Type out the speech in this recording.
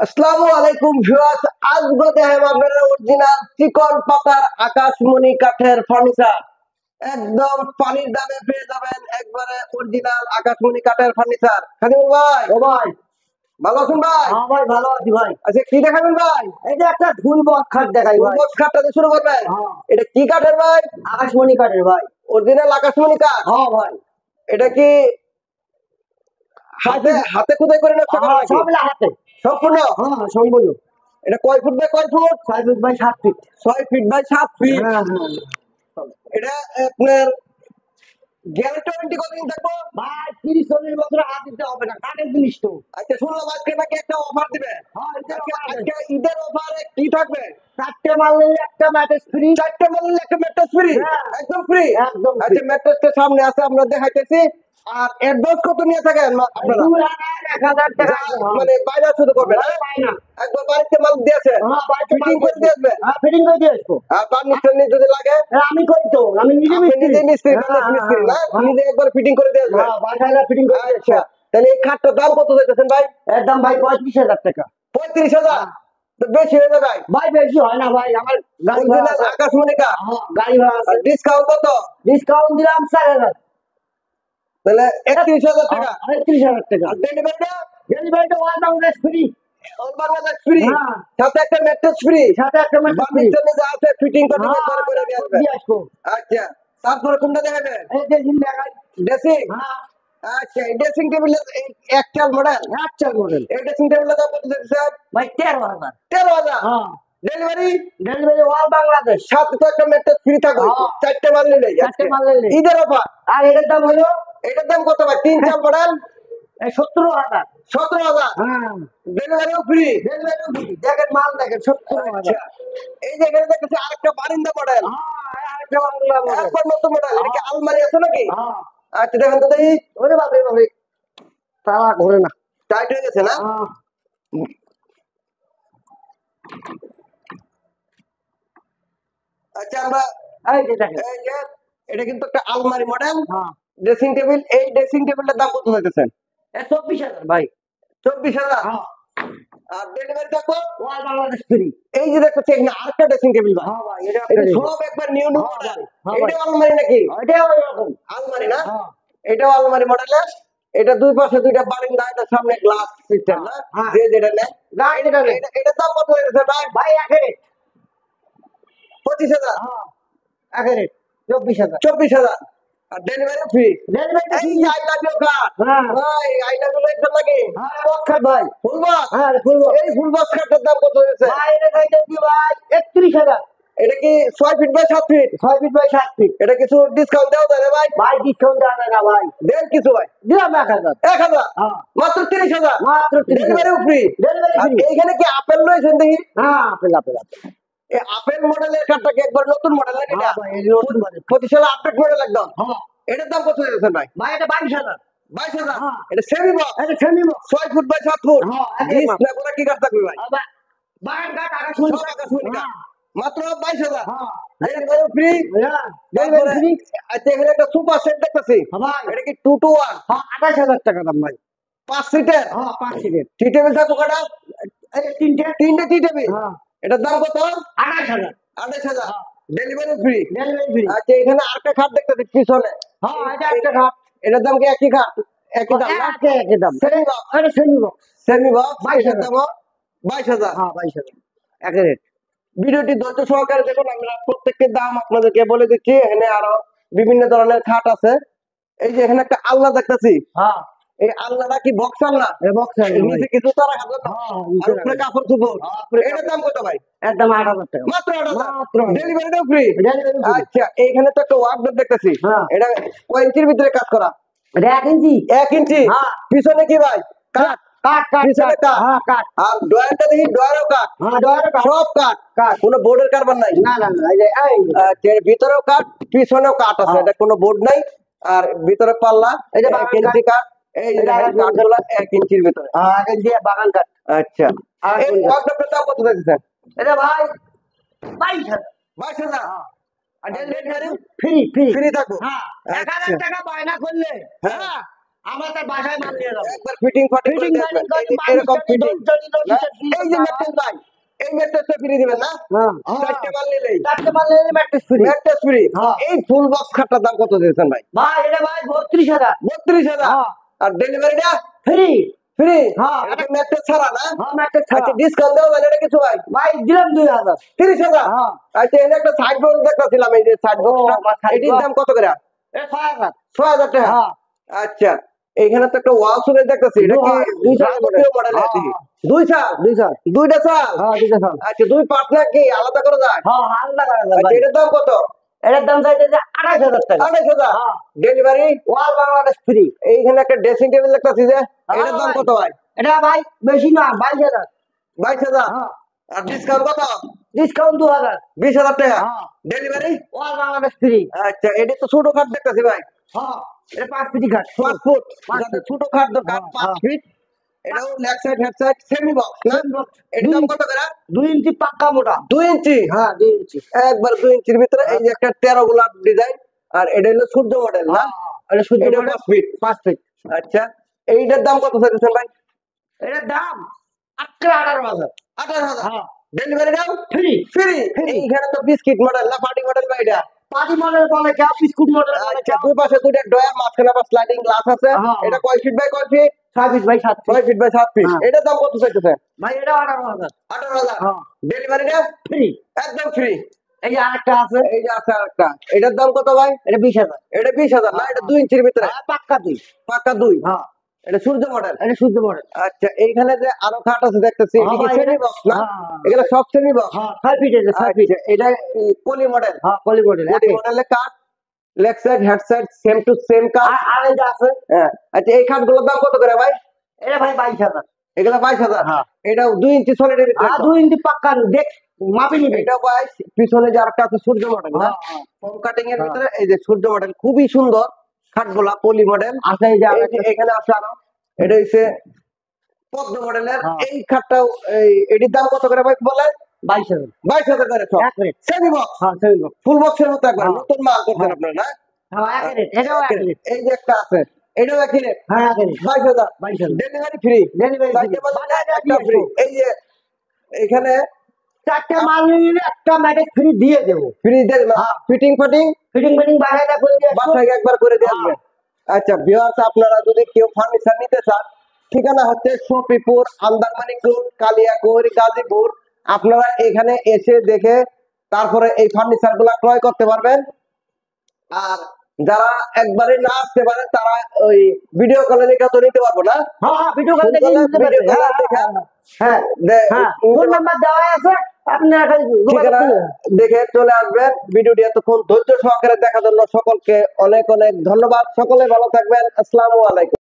আসসালামু আলাইকুম ভিউয়ার্স, আজকে দেখাবো আপনারা অরিজিনাল চিকন পাতার আকাশমণি কাঠের ফার্নিচার। একদম পানির দামে পেয়ে যাবেন একবারে অরিজিনাল আকাশমণি কাঠের ফার্নিচার। খাদিমুল ভাই, ও ভাই, ভালো আছেন ভাই? হ্যাঁ ভাই, ভালো আছি ভাই। আচ্ছা, কি দেখাবেন ভাই? এই যে একটা ঝুল বক্স খাট দেখাই ভাই। বক্স খাটটা দিয়ে শুরু করবেন। হ্যাঁ, এটা কি কাঠের ভাই? আকাশমণি কাঠের ভাই। অরিজিনাল আকাশমণি কাঠ। হ্যাঁ ভাই, এটা কি হাতে হাতে খোদাই করে নকশা করা নাকি? সব হাতে সম্পূর্ণ? হ্যাঁ, সম্পূর্ণ। এটা কয় ফুট বাই কয় foot? 6 feet by 7 feet. 6 feet by 7 feet. হ্যাঁ হ্যাঁ। এটা আপনার গ্যারান্টি ওয়ারেন্টি কতদিন থাকবো? ভাই 30-40 বছর হাত দিতে হবে না, কাঠের জিনিস তো। আচ্ছা, শুনলাম আজকে নাকি একটা অফার দিবে। হ্যাঁ, আজকে ঈদের অফারে কি থাকবে? 4টে মারলে একটা ম্যাট্রেস ফ্রি। 4টে মারলে একটা ম্যাট্রেস ফ্রি। হ্যাঁ, একদম ফ্রি। একদম free। আচ্ছা, ম্যাট্রেসটা সামনে আছে, আমরা দেখাইতেছি। আর অ্যাডভান্স কত নিয়ে থাকেন আপনারা? 1000 টাকা মানে বাইরে শুরু করবেন? পাই না। একবার বাড়িতে মাল দিয়েছে, হ্যাঁ, বাড়িতে ফিটিং করে দিয়ে আসবে। হ্যাঁ, ফিটিং করে দিয়ে আসবো। আর পারমিশন যদি লাগে আমি করি তো, আমি নিজে আপনি মিস্ত্রি। নিজে মিস্ত্রি, হ্যাঁ, বাংলাদেশ মিস্ত্রি না? হ্যাঁ, নিজে একবার ফিটিং করে দিয়ে আসবে। হ্যাঁ, বাসায় ফিটিং করে দিয়ে আচ্ছা, আসবো। তাহলে এই খাটটার দাম কত চাইতেছেন ভাই? এর দাম ভাই 35,000 টাকা। 35,000? তো বেশি হয়ে যাবে ভাই। ভাই বেশি হয় না ভাই, আমার গাড়ি ভাড়া অরিজিনাল আছে। আকাশমণি কাঠ। হ্যাঁ, গাড়ি ভাড়া আছে। ডিসকাউন্ট কত? ডিসকাউন্ট দিলাম 4,000। তাহলে 31,000 টাকা। 31,000 টাকা। আর ডেলিভারিটা ডেলিভারিটা one Bangladesh free. All Bangladesh free. হ্যাঁ। সাথে একটা ম্যাট্রেস ফ্রি। সাথে একটা ম্যাট্রেস ফ্রি। বার্নিশটা নিজে আছে, ফিটিং করতে হ্যাঁ, করে করে দিয়ে আসবে। দিয়ে আসবো। আচ্ছা, তারপরে কোনটা দেখাবেন? এই যে জিন দেখাই। ড্রেসিং? হ্যাঁ, আচ্ছা, এই ড্রেসিং টেবিল একটাল মডেল। আচ্ছা মডেল। এই ড্রেসিং টেবিলের দাম কত স্যার? ভাই 13,000। 13,000। হ্যাঁ, ডেলিভারি? ডেলিভারি ওয়াল বাংলাদেশ। সাথে তো একটা ম্যাট্রেস ফ্রি থাকবে। হ্যাঁ। 4টে মাল নিলে 4টে মাল নিলে। ঈদের অফার। আর এটার দাম হলো এটার দাম কত ভাই? 3-4 মডেল 17,000। 17,000। হ্যাঁ, ডেলিভারিও ফ্রি। Delivery free. দেখেন মাল দেখেন 17,000। আচ্ছা, এই যে এখানে দেখতেছি আরেকটা বারিন্দা মডেল। হ্যাঁ, আরেকটা বাংলা মডেল। একবার নতুন মডেল। এটা কি আলমারি আছে নাকি? হ্যাঁ, আচ্ছা, দেখেন তো দেখি। ওরে বাবা রে বাবা, তারা ঘরে না। টাইট হয়ে গেছে না? হ্যাঁ, আচ্ছা, আমরা এই যে দেখেন। এই যে এটা কিন্তু একটা আলমারি মডেল হ্যাঁ, ড্রেসিং টেবিল। এই ড্রেসিং টেবিলটার দাম কত হইতেছে? 24,000 ভাই। 24,000। হ্যাঁ, আর ডেলিভারি দেখো। ওয়াল বাংলাদেশ ফ্রি। এই যে দেখতেছি এখানে আরেকটা ড্রেসিং টেবিল ভাই। হ্যাঁ ভাই, এটা এটা সব একবার নিউ নিউ হ্যাঁ মডেল। ভাই, হ্যাঁ ভাই। এটা আলমারি নাকি? এটাও এরকম। আলমারি না? হ্যাঁ, এটাও আলমারি মডেলের। এটা দুই পাশে দুইটা বারিন্দা, এটা সামনে গ্লাস সিস্টেম না? হ্যাঁ। যে যেটা নেয়। গাড়ি যেটা নেই। এটার দাম কত হইতেছে ভাই? ভাই একেরে। 25,000। হ্যাঁ, একেরে 24,000। 24,000। আর ডেলিভারি ফ্রি। ডেলিভারি এই যে আই লাভ ইউ কার্ড। হ্যাঁ, ভাই, আই লাভ ইউ লেখা নাকি? হ্যাঁ, বক্স ভাই। Full box? হ্যাঁ, ফুল বক্স। এই ফুল বক্স কার্ডটার দাম কত হয়েছে? ভাই এটা খাইতে কি ভাই 31,000। এটা কি 6 feet by 7 feet? 6 feet by 7 feet. এটা কিছু ডিসকাউন্ট দেওয়া যাবে ভাই? ভাই ডিসকাউন্ট দেওয়া যায় না ভাই। দেন কিছু ভাই। দিলাম 1,000। 1,000? হ্যাঁ, মাত্র 30,000? মাত্র 30,000। ডেলিভারিও ফ্রি। ডেলিভারি আর ফ্রি। এইখানে কি আপেল রয়েছেন দেখি? হ্যাঁ, আপেল আপেল আপেল। এই আপেল মডেলের কার্ডটা কি একবার নতুন মডেল নাকি এটা? হ্যাঁ ভাই, এই নতুন মডেল। 25,000 আপডেট মডেল একদম। হ্যাঁ, এটার দাম কত হয়েছে ভাই? ভাই এটা 22,000। 22,000? হ্যাঁ। এটা সেমি বক্স? এটা semi box. 6 foot by 7 foot? হ্যাঁ, একদম। ডিস না কোন কি কাঠ থাকবে ভাই? আবার বাগান কাঠ আকাশমণি সব কাঠ। আকাশমণি কাঠ। হ্যাঁ, মাত্র 22,000? হ্যাঁ, ডেলিভারি ফ্রি। হ্যাঁ, ডেলিভারি ফ্রি। আচ্ছা, এখানে একটা সুপার সেট দেখতেছি। হ্যাঁ ভাই। এটা কি 2 to 1? হ্যাঁ, 28,000 টাকা দাম ভাই। 5 সিটের? হ্যাঁ, 5 সিটের। টি টেবিল থাকবো কটা? এই তিনটে। তিনটে টি টেবিল। হ্যাঁ, এটার দাম কত? 28,000। 28,000। Delivery free. Delivery free. আচ্ছা, এখানে আরেকটা খাট দেখতেছি পিছনে। হ্যাঁ, এটা একটা খাট। এটার দাম কি একই খাট? একই দাম না? একই দাম। Semi box? এটা সেমি বক্স। Semi box. 22,000 এটার দাম 22,000। হ্যাঁ, 22,000 একই রেট। ভিডিওটি ধৈর্য সহকারে দেখুন, আমরা প্রত্যেকটি দাম আপনাদেরকে বলে দিচ্ছি। এখানে আরো বিভিন্ন ধরনের খাট আছে। এই যে এখানে একটা আলনা দেখতেছি। হ্যাঁ, এই আলনাটা কি বক্স আলনা? এই বক্স আছে ভাই। নিচে কিছু তো রাখা যাবে না? হ্যাঁ, আর নিচে উপরে রাখা কাপড় চোপড়। উপরে এটার দাম কত ভাই? একদম 8,000 টাকা। মাত্র 8,000। মাত্র 8,000। ডেলিভারিটাও ফ্রি। Delivery free. আচ্ছা, এইখানে তো একটা ওয়ার্ডরোব দেখতেছি। হ্যাঁ। এটা কয় ইঞ্চির ভিতরে কাজ করা? এটা 1 ইঞ্চি। 1 ইঞ্চি? হ্যাঁ। পিছনে কি ভাই? কাঠ? কাঠ কাঠ পিছনে কাঠ? হ্যাঁ, কাঠ। আর ড্রয়ারটা দেখি, ড্রয়ারও কাঠ। হ্যাঁ, ডয়ারে কাঠ। সব কাঠ। কাঠ। কোনো বোর্ডের কারবার নাই? না না না, এই যে আচ্ছা, এর ভিতরেও কাঠ, পিছনেও কাঠ আছে। হ্যাঁ। এটা কোনো বোর্ড নাই। আর ভিতরে পাল্লা, এই যে 1 বাগান ইঞ্চি কাঠ। এই যে এটা দেখেন কাঠগুলো 1 ইঞ্চির ভিতরে। হ্যাঁ, আগে দিয়ে বাগান কাঠ। আচ্ছা, আর এই কোন কাঠ? ওয়ার্ডরোবটার দাম কত দিতেছেন? এটা ভাই 22,000। 22,000? আর ডেলিভারি ফ্রি ফ্রি। ফ্রি থাকবো? হ্যাঁ, আচ্ছা। 1,000 টাকা বায়না করলে হ্যাঁ। হ্যাঁ আমরা তার বাসায় মাল নিয়ে যাবো। একবার ফিটিং ফাটিং করে ফিটিং দেখবেন। ফাটিং করে এরকম ফিটিং না, এই যে হ্যাঁ ম্যাট্রেস ভাই, এই ম্যাট্রেসটা ফ্রি দিবেন না? চারটে মাল নিলেই চারটে মাল নিলে ম্যাট্রেস ফ্রি। Mattress free. হ্যাঁ। এই ফুল বক্স খাটটার দাম কত দিয়েছেন ভাই? ভাই এটা ভাই 32,000 32,000। হ্যাঁ। আর ডেলিভারিটা ফ্রি। ফ্রি? হ্যাঁ। এটা ম্যাট্রেস ছাড়া না? হ্যাঁ ম্যাট্রেস ছাড়া। আচ্ছা ডিসকাউন্ট দেওয়া যায় না কিছু ভাই? ভাই দিলাম 2,000। 30,000। হ্যাঁ। আচ্ছা এখানে একটা সাইড বক্স দেখতেছিলাম, এই যে সাইড বক্সটা, আমার side এটির box। দাম কত করে? এটা 6,000। 6,000 টাকা। হ্যাঁ। আচ্ছা এইখানে তো একটা ওয়াল সুরে দেখতেছি, এটা কি দুই চাল যাবতীয় মডেল হ্যাঁ, আছে? হ্যাঁ। দুই চাল? দুই চাল। দুইটা চাল? হ্যাঁ দুইটা চাল। আচ্ছা দুই পার্টনার কি আলাদা করা যায়? হ্যাঁ আলাদা করা যায় আচ্ছা ভাই। এটার দাম কত? এটার দাম চাইছে যে 28,000 টাকা। 28,000। হ্যাঁ। ডেলিভারি? ওয়াল বাংলাদেশ ফ্রি। এইখানে একটা ড্রেসিং টেবিল দেখতেছি যে, এটার দাম ভাই। কত ভাই? এটা ভাই বেশি না 22,000। 22,000। হ্যাঁ। আর ডিসকাউন্ট কত? ডিসকাউন্ট 2,000। 20,000 টাকা। হ্যাঁ। ডেলিভারি? ওয়াল বাংলাদেশ ফ্রি। আচ্ছা এটা তো ছোট খাট দেখতেছি ভাই, হ্যাঁ এটা 5 ফিট কাঠ। 5 ফুট। পাঁচ যাদের ফুট। ছোট খাট দরকার হ্যাঁ, 5 হ্যাঁ। ফিট। এটাও leg side head side semi box না? এটার দাম কত করে? 2 ইঞ্চি পাক্কা মোটা। 2 ইঞ্চি? হ্যাঁ 2 ইঞ্চি। একবার 2 ইঞ্চির ভিতরে এই যে একটা 13 গোলাপ ডিজাইন। আর এটা হলো সূর্য মডেল না? এটা শুধু এটা 5 ফিট। 5 ফিট। আচ্ছা এইটার দাম কত চাইছেন ভাই? এটার দাম 18,000। 18,000। হ্যাঁ ডেলিভারি দাম ফ্রি। ফ্রি। এইখানে তো বিস্কিট মডেল না পার্টি মডেল ভাই এটা? পার্টি মডেল বলে কেউ, বিস্কুট মডেল বলে আচ্ছা কেউ। দুই পাশে দুইটা ডয়ার, মাঝখানে আবার স্লাইডিং গ্লাস আছে। হ্যাঁ। এটা কয় ফিট বাই কয় feet? 6 feet by 7 feet. 6 feet by 7 feet. হ্যাঁ। এটার দাম কত চাইতেছেন? ভাই এটা 18,000। 18,000। হ্যাঁ ডেলিভারি না ফ্রি। একদম ফ্রি। এই যে আরেকটা আছে, এই যে আছে আরেকটা, এটার দাম কত ভাই? এটা 20,000। এটা 20,000 না? এটা 2 ইঞ্চির ভিতরে হ্যাঁ পাক্কা 2। পাকা 2। হ্যাঁ এটা সূর্য মডেল। এটা শুদ্ধ মডেল। আচ্ছা এইখানে যে আরো খাট আছে দেখতেছি, এটা কি হ্যাঁ, সেমি এটা- বক্স না? হ্যাঁ। এগুলো সব সেমি বক্স। হ্যাঁ 6 ফিট আছে 6 ফিট। আচ্ছা এটা পলি মডেল। হ্যাঁ পলি মডেল। পলি মডেলের কাঠ, leg side head side same to same কাঠ। আর এই যে আছে, হ্যাঁ আচ্ছা এই খাটগুলোর দাম কত করে ভাই? এটা ভাই 22,000। এগুলো 22,000। হ্যাঁ। এটাও 2 ইঞ্চি সলিডের ভিতরে। আর 2 ইঞ্চি পাক্কা দেখ মাপি নিবে। এটা 22। পিছনে যে আরেকটা আছে সূর্য মডেল না? হ্যাঁ, হ্যাঁ। ফোম কাটিং এর হ্যাঁ। ভিতরে এই যে সূর্য মডেল, খুবই সুন্দর খাটগুলা পলি মডেল। আছে এই যে এই যে আরেকটা। এখানে আছে আরো, এটা হইছে পদ্ম মডেলের। হ্যাঁ। এই খাটটাও এটির দাম কত করে ভাই বলেন? 22,000। 22,000 করে সব। এক রেট। সেমি বক্স, হ্যাঁ সেমি বক্স। ফুল বক্সের মতো একবার হ্যাঁ। নতুন মাল করছেন হ্যাঁ। আপনারা না? হ্যাঁ এক রেট। এটাও এক রেট। এই যে একটা আছে, এটাও একই রেট। হ্যাঁ এক rate. 22,000। 22,000। Delivery free. Delivery free. একটা ফ্রি। এই যে এখানে চারটে মাল নিলে একটা ম্যাট্রেস ফ্রি দিয়ে দেবো। ফ্রি হ্যাঁ। ফিটিং ফাটিং ফিটিং ফিটিং বাসায় করে দিয়ে আসবো। বাসায় একবার করে দিয়ে হ্যাঁ। আসবেন। আচ্ছা ভিউয়ার্স আপনারা যদি কেউ ফার্নিচার নিতে চান, ঠিকানা হচ্ছে শফিপুর, আন্দারমানিক রোড, কালিয়াকৈর, গাজীপুর। আপনারা এখানে এসে দেখে তারপরে এই ফার্নিচার গুলা ক্রয় করতে পারবেন। আর যারা একবারে না আসতে পারে তারা ওই ভিডিও কলে দেখে তো নিতে পারবো না? হ্যাঁ হ্যাঁ ভিডিও কল দেখে নিতে পারবে। ভিডিও কলে হ্যাঁ, দেখে হ্যাঁ, হ্যাঁ হ্যাঁ ফোন নাম্বার দেওয়া আছে, আপনারা খালি যোগাযোগ ঠিকানা করবেন। দেখে চলে আসবেন। ভিডিওটি এতক্ষণ ধৈর্য সহকারে দেখার জন্য সকলকে অনেক অনেক ধন্যবাদ। সকলে ভালো থাকবেন। আসসালামু আলাইকুম।